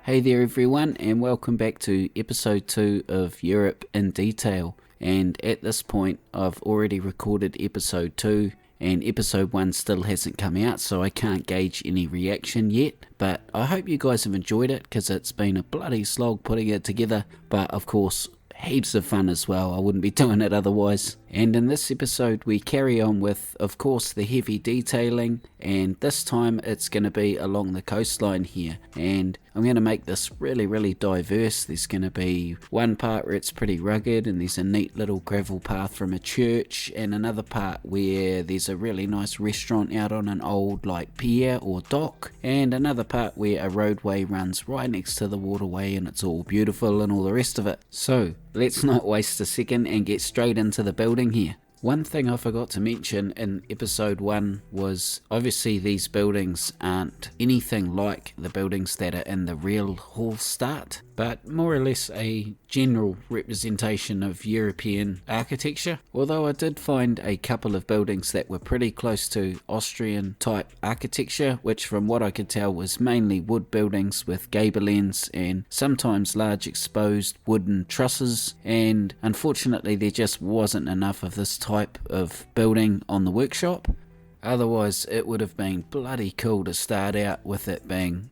Hey there everyone, and welcome back to episode 2 of Europe in Detail. And at this point I've already recorded episode 2 and episode 1 still hasn't come out, so I can't gauge any reaction yet. But I hope you guys have enjoyed it, because it's been a bloody slog putting it together, but of course heaps of fun as well. I wouldn't be doing it otherwise. And in this episode we carry on with, of course, the heavy detailing, and this time it's going to be along the coastline here, and I'm going to make this really diverse. There's going to be one part where it's pretty rugged and there's a neat little gravel path from a church, and another part where there's a really nice restaurant out on an old pier or dock, and another part where a roadway runs right next to the waterway and it's all beautiful and all the rest of it. So let's not waste a second and get straight into the building here. One thing I forgot to mention in episode 1 was obviously these buildings aren't anything like the buildings that are in the real Hallstatt, but more or less a general representation of European architecture, although I did find a couple of buildings that were pretty close to Austrian type architecture, which from what I could tell was mainly wood buildings with gable ends and sometimes large exposed wooden trusses, and unfortunately there just wasn't enough of this type of building on the workshop. Otherwise it would have been bloody cool to start out with it being,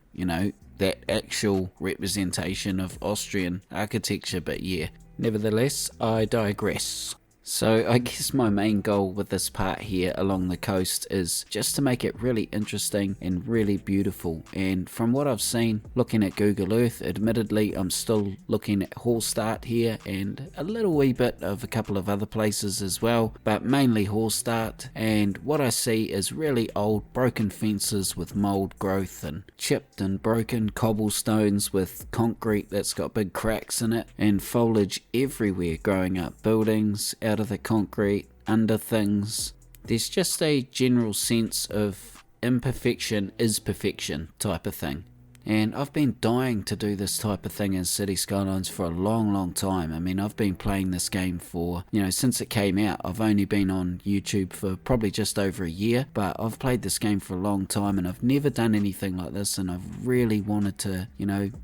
that actual representation of Austrian architecture, but yeah, nevertheless, I digress. So I guess my main goal with this part here along the coast is just to make it really interesting and really beautiful. And from what I've seen looking at Google Earth, admittedly I'm still looking at Hallstatt here and a little wee bit of a couple of other places as well, but mainly Hallstatt, and what I see is really old broken fences with mould growth and chipped and broken cobblestones with concrete that's got big cracks in it, and foliage everywhere growing up, buildings out of the concrete, under things. There's just a general sense of imperfection is perfection type of thing. And I've been dying to do this type of thing in City Skylines for a long time. I mean, I've been playing this game for, since it came out. I've only been on YouTube for probably just over a year, but I've played this game for a long time and I've never done anything like this, and I've really wanted to,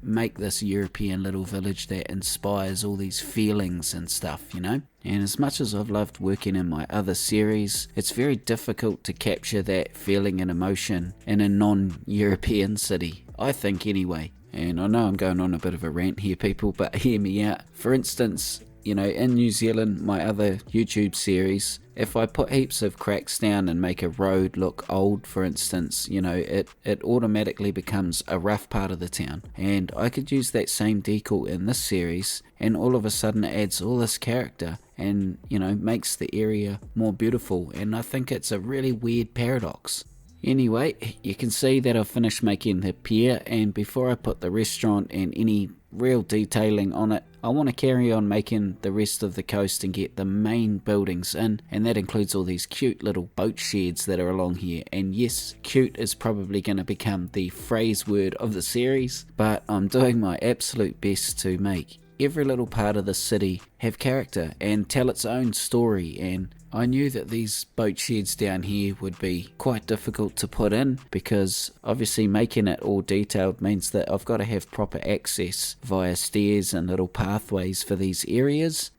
make this European little village that inspires all these feelings and stuff, And as much as I've loved working in my other series, it's very difficult to capture that feeling and emotion in a non-European city, I think anyway. And I know I'm going on a bit of a rant here, people, but hear me out. For instance, in New Zealand, my other YouTube series, if I put heaps of cracks down and make a road look old, for instance, it automatically becomes a rough part of the town. And I could use that same decal in this series, and all of a sudden it adds all this character and, makes the area more beautiful. And I think it's a really weird paradox. Anyway, you can see that I've finished making the pier, and before I put the restaurant and any real detailing on it, I want to carry on making the rest of the coast and get the main buildings in, and that includes all these cute little boat sheds that are along here. And yes, cute is probably going to become the phrase word of the series, but I'm doing my absolute best to make every little part of the city have character and tell its own story. And I knew that these boat sheds down here would be quite difficult to put in, because obviously making it all detailed means that I've got to have proper access via stairs and little pathways for these areas.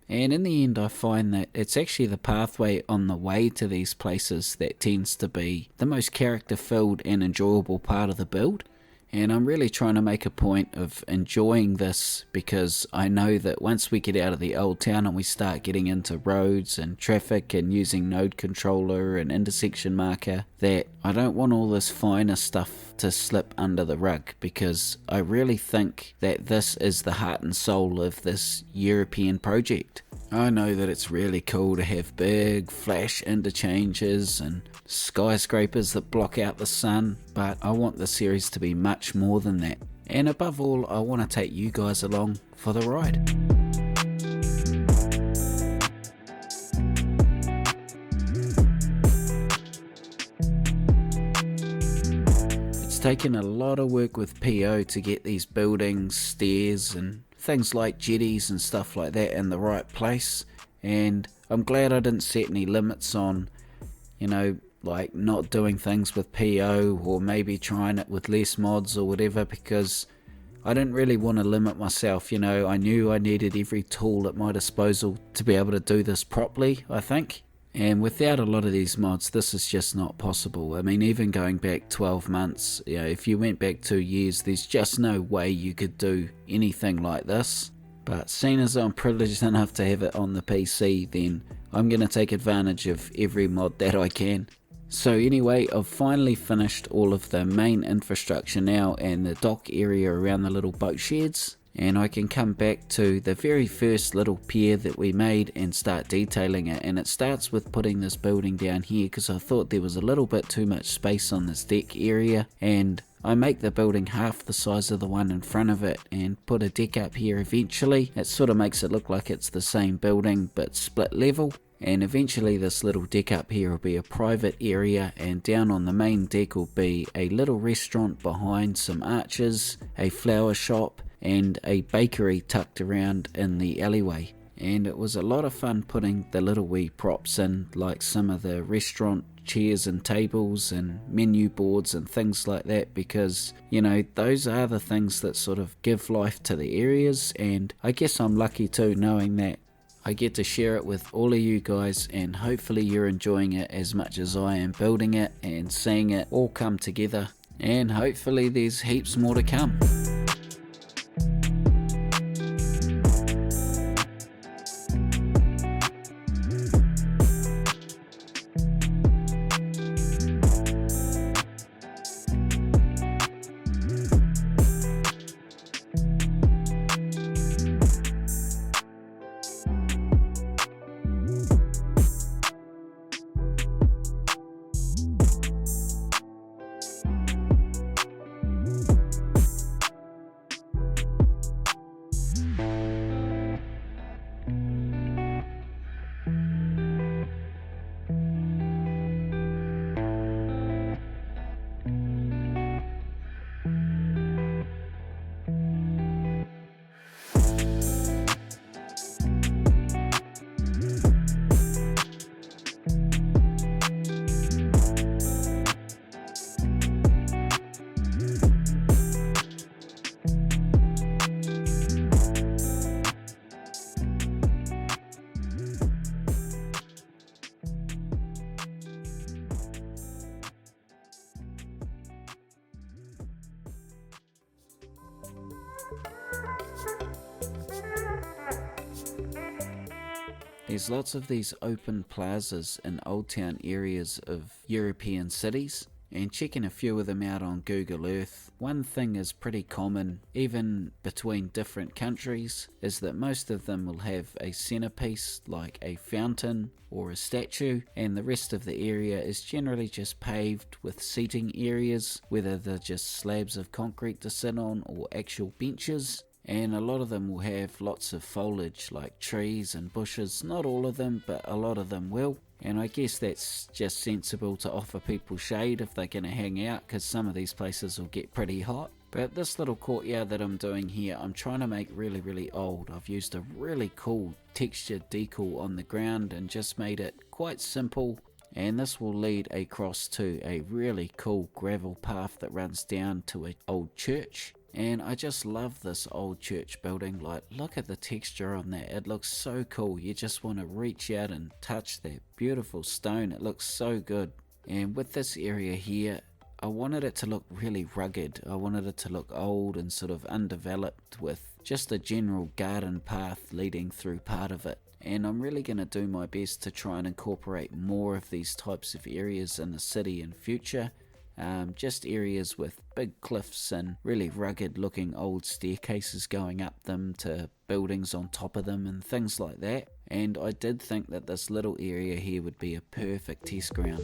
And in the end I find that it's actually the pathway on the way to these places that tends to be the most character filled and enjoyable part of the build. And I'm really trying to make a point of enjoying this, because I know that once we get out of the old town and we start getting into roads and traffic and using node controller and intersection marker, that I don't want all this finer stuff to slip under the rug, because I really think that this is the heart and soul of this European project. I know that it's really cool to have big flash interchanges and skyscrapers that block out the sun, but I want the series to be much more than that. And above all, I want to take you guys along for the ride. It's taken a lot of work with PO to get these buildings, stairs and things like jetties and stuff like that in the right place, and I'm glad I didn't set any limits on, like not doing things with PO, or maybe trying it with less mods or whatever, because I didn't really want to limit myself, I knew I needed every tool at my disposal to be able to do this properly, I think. And without a lot of these mods, this is just not possible. I mean, even going back 12 months, if you went back 2 years, there's just no way you could do anything like this. But seeing as I'm privileged enough to have it on the PC, then I'm going to take advantage of every mod that I can. So anyway, I've finally finished all of the main infrastructure now and the dock area around the little boat sheds. And I can come back to the very first little pier that we made and start detailing it. And it starts with putting this building down here because I thought there was a little bit too much space on this deck area. And I make the building half the size of the one in front of it and put a deck up here eventually. It sort of makes it look like it's the same building but split level. And eventually this little deck up here will be a private area, and down on the main deck will be a little restaurant behind some arches, a flower shop and a bakery tucked around in the alleyway. And it was a lot of fun putting the little wee props in, like some of the restaurant chairs and tables and menu boards and things like that, because those are the things that sort of give life to the areas. And I guess I'm lucky too, knowing that I get to share it with all of you guys, and hopefully you're enjoying it as much as I am building it and seeing it all come together, and hopefully there's heaps more to come. There's lots of these open plazas in old town areas of European cities, and checking a few of them out on Google Earth, one thing is pretty common even between different countries is that most of them will have a centerpiece like a fountain or a statue, and the rest of the area is generally just paved with seating areas, whether they're just slabs of concrete to sit on or actual benches. And a lot of them will have lots of foliage like trees and bushes. Not all of them, but a lot of them will. And I guess that's just sensible to offer people shade if they're going to hang out, because some of these places will get pretty hot. But this little courtyard that I'm doing here, I'm trying to make really, really old. I've used a really cool textured decal on the ground and just made it quite simple. And this will lead across to a really cool gravel path that runs down to an old church. And I just love this old church building. Like, look at the texture on that. It looks so cool. You just want to reach out and touch that beautiful stone. It looks so good. And with this area here, I wanted it to look really rugged. I wanted it to look old and sort of undeveloped, with just a general garden path leading through part of it. And I'm really going to do my best to try and incorporate more of these types of areas in the city in future. Just areas with big cliffs and really rugged looking old staircases going up them to buildings on top of them and things like that. And I did think that this little area here would be a perfect test ground.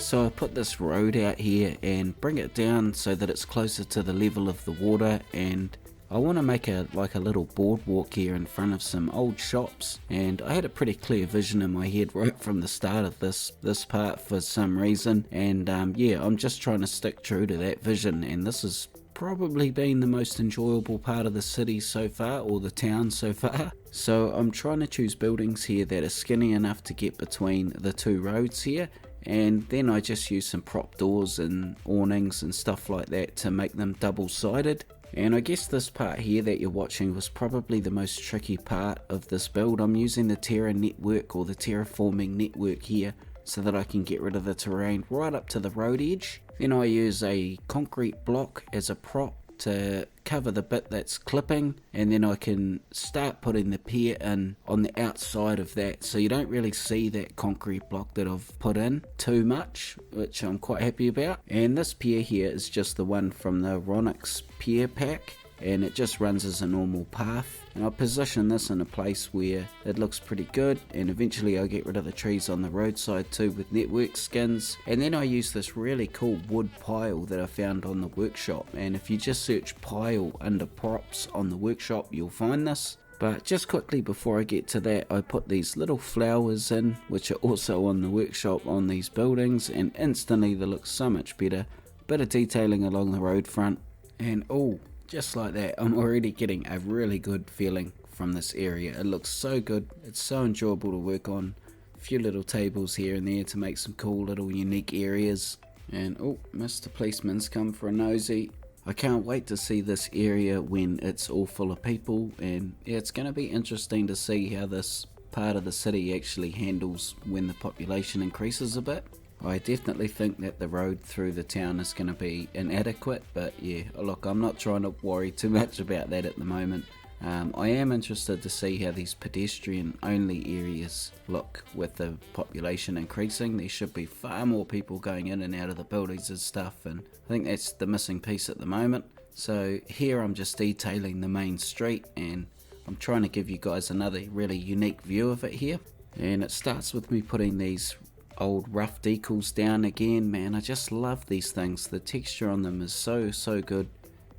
so I put this road out here and bring it down so that it's closer to the level of the water, and I want to make a little boardwalk here in front of some old shops, and I had a pretty clear vision in my head right from the start of this part for some reason, and yeah, I'm just trying to stick true to that vision, and this has probably been the most enjoyable part of the city so far, or the town so far. So I'm trying to choose buildings here that are skinny enough to get between the two roads here, and then I just use some prop doors and awnings and stuff like that to make them double-sided. And I guess this part here that you're watching was probably the most tricky part of this build. I'm using the Terra network, or the terraforming network here, so that I can get rid of the terrain right up to the road edge. Then I use a concrete block as a prop to cover the bit that's clipping, and then I can start putting the pier in on the outside of that, so you don't really see that concrete block that I've put in too much, which I'm quite happy about. And this pier here is just the one from the Ronix pier pack, and it just runs as a normal path, and I'll position this in a place where it looks pretty good, and eventually I'll get rid of the trees on the roadside too with network skins. And then I use this really cool wood pile that I found on the workshop, and if you just search pile under props on the workshop you'll find this. But just quickly before I get to that, I put these little flowers in, which are also on the workshop on these buildings, and instantly they look so much better. Bit of detailing along the road front, and oh, just like that, I'm already getting a really good feeling from this area. It looks so good, it's so enjoyable to work on. A few little tables here and there to make some cool little unique areas. And oh, Mr. Policeman's come for a nosy. I can't wait to see this area when it's all full of people, and yeah, it's going to be interesting to see how this part of the city actually handles when the population increases a bit. I definitely think that the road through the town is going to be inadequate, but yeah, look, I'm not trying to worry too much about that at the moment. I am interested to see how these pedestrian only areas look with the population increasing. There should be far more people going in and out of the buildings and stuff, and I think that's the missing piece at the moment. So here I'm just detailing the main street, and I'm trying to give you guys another really unique view of it here. And it starts with me putting these old rough decals down again. Man, I just love these things. The texture on them is so good.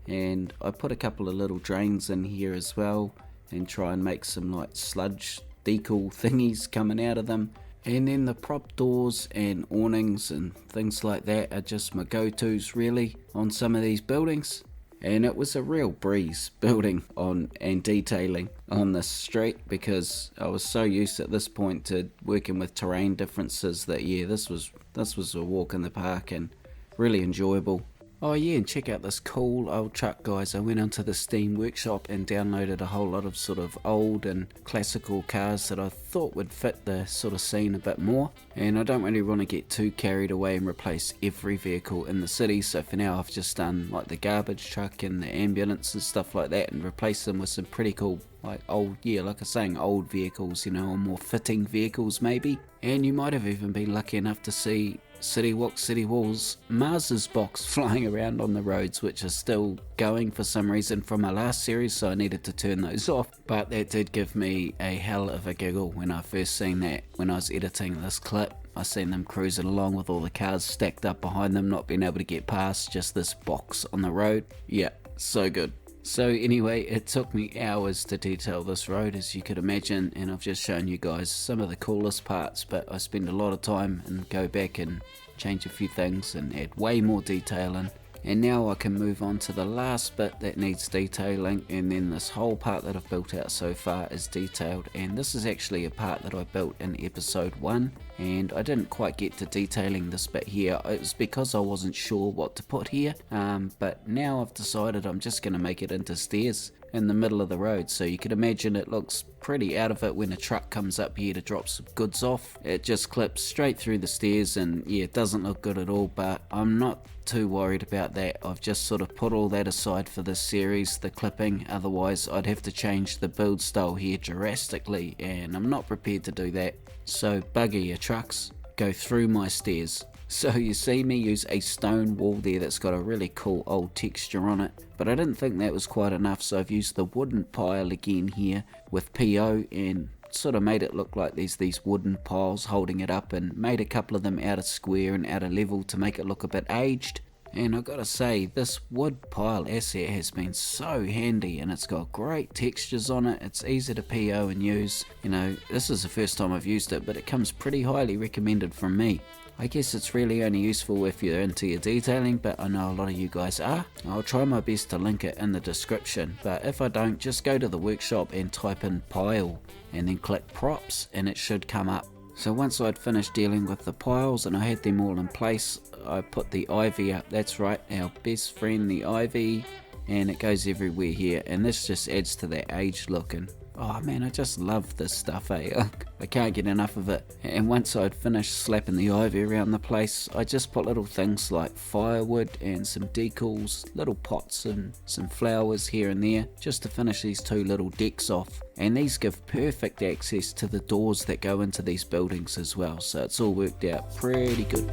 And I put a couple of little drains in here as well, and try and make some like sludge decal thingies coming out of them. And then the prop doors and awnings and things like that are just my go-tos really on some of these buildings. And it was a real breeze building on and detailing on this street, because I was so used at this point to working with terrain differences that yeah, this was a walk in the park and really enjoyable. Oh yeah, and check out this cool old truck, guys. I went onto the Steam workshop and downloaded a whole lot of sort of old and classical cars that I thought would fit the sort of scene a bit more. And I don't really want to get too carried away and replace every vehicle in the city, so for now I've just done like the garbage truck and the ambulance and stuff like that, and replaced them with some pretty cool like old, yeah, like I was saying, old vehicles, you know, or more fitting vehicles maybe. And you might have even been lucky enough to see City Walk City Walls Mars's box flying around on the roads, which are still going for some reason from my last series, so I needed to turn those off. But that did give me a hell of a giggle when I first seen that. When I was editing this clip, I seen them cruising along with all the cars stacked up behind them, not being able to get past, just this box on the road. Yeah, so good. So anyway, it took me hours to detail this road, as you could imagine, and I've just shown you guys some of the coolest parts, but I spend a lot of time and go back and change a few things and add way more detail in. And now I can move on to the last bit that needs detailing, and then this whole part that I've built out so far is detailed. And this is actually a part that I built in episode 1, and I didn't quite get to detailing this bit here. It was because I wasn't sure what to put here, but now I've decided I'm just going to make it into stairs in the middle of the road, so you can imagine it looks pretty out of it when a truck comes up here to drop some goods off. It just clips straight through the stairs, and yeah, it doesn't look good at all, but I'm not too worried about that. I've just sort of put all that aside for this series, the clipping, otherwise I'd have to change the build style here drastically, and I'm not prepared to do that. So bugger your trucks, go through my stairs. So you see me use a stone wall there that's got a really cool old texture on it, but I didn't think that was quite enough, so I've used the wooden pile again here with PO and sort of made it look like there's these wooden piles holding it up, and made a couple of them out of square and out of level to make it look a bit aged. And I gotta say, this wood pile asset has been so handy, and it's got great textures on it. It's easy to PO and use. You know, this is the first time I've used it, but it comes pretty highly recommended from me. I guess it's really only useful if you're into your detailing, but I know a lot of you guys are. I'll try my best to link it in the description, but if I don't, just go to the workshop and type in pile and then click props and it should come up. So once I'd finished dealing with the piles and I had them all in place, I put the ivy up. That's right, our best friend, the ivy, and it goes everywhere here, and this just adds to that aged look. And oh man, I just love this stuff, eh? I can't get enough of it. And once I'd finished slapping the ivy around the place, I just put little things like firewood and some decals, little pots and some flowers here and there, just to finish these two little decks off. And these give perfect access to the doors that go into these buildings as well, so it's all worked out pretty good.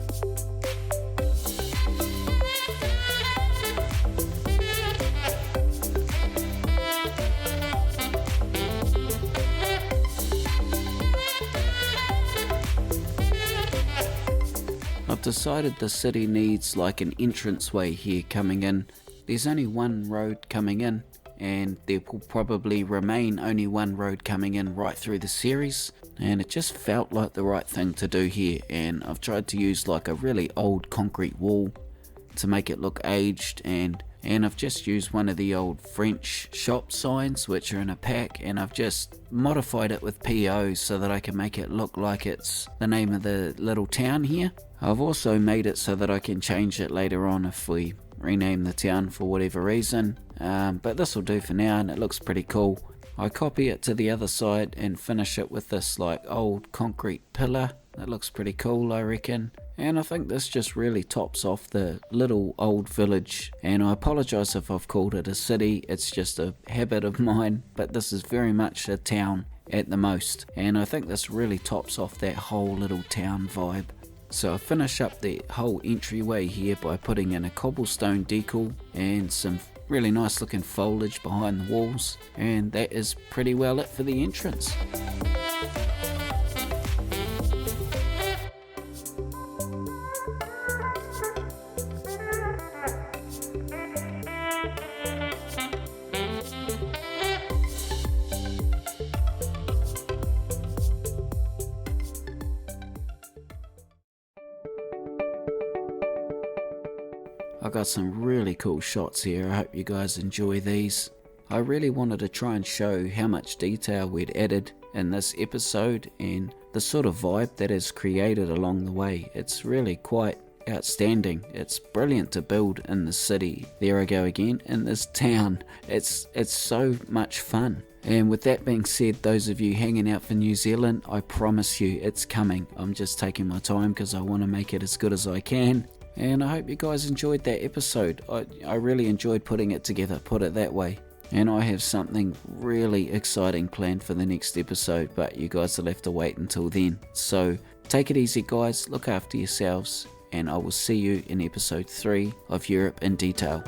I've decided the city needs like an entranceway here coming in. There's only one road coming in, and there will probably remain only one road coming in right through the series, and it just felt like the right thing to do here. And I've tried to use like a really old concrete wall to make it look aged, and I've just used one of the old French shop signs which are in a pack, and I've just modified it with POs so that I can make it look like it's the name of the little town here. I've also made it so that I can change it later on if we rename the town for whatever reason, but this will do for now, and it looks pretty cool. I copy it to the other side and finish it with this like old concrete pillar. That looks pretty cool, I reckon. And I think this just really tops off the little old village. And I apologise if I've called it a city, it's just a habit of mine, but this is very much a town at the most. And I think this really tops off that whole little town vibe. So I finish up the whole entryway here by putting in a cobblestone decal and some really nice looking foliage behind the walls, and that is pretty well it for the entrance. I got some really cool shots here. I hope you guys enjoy these. I really wanted to try and show how much detail we'd added in this episode and the sort of vibe that is created along the way. It's really quite outstanding. It's brilliant to build in the city. There I go again, in this town. It's so much fun. And with that being said, those of you hanging out for New Zealand, I promise you it's coming. I'm just taking my time because I want to make it as good as I can. And I hope you guys enjoyed that episode. I really enjoyed putting it together, put it that way. And I have something really exciting planned for the next episode, but you guys will have to wait until then. So take it easy guys, look after yourselves, and I will see you in episode 3 of Europe in Detail.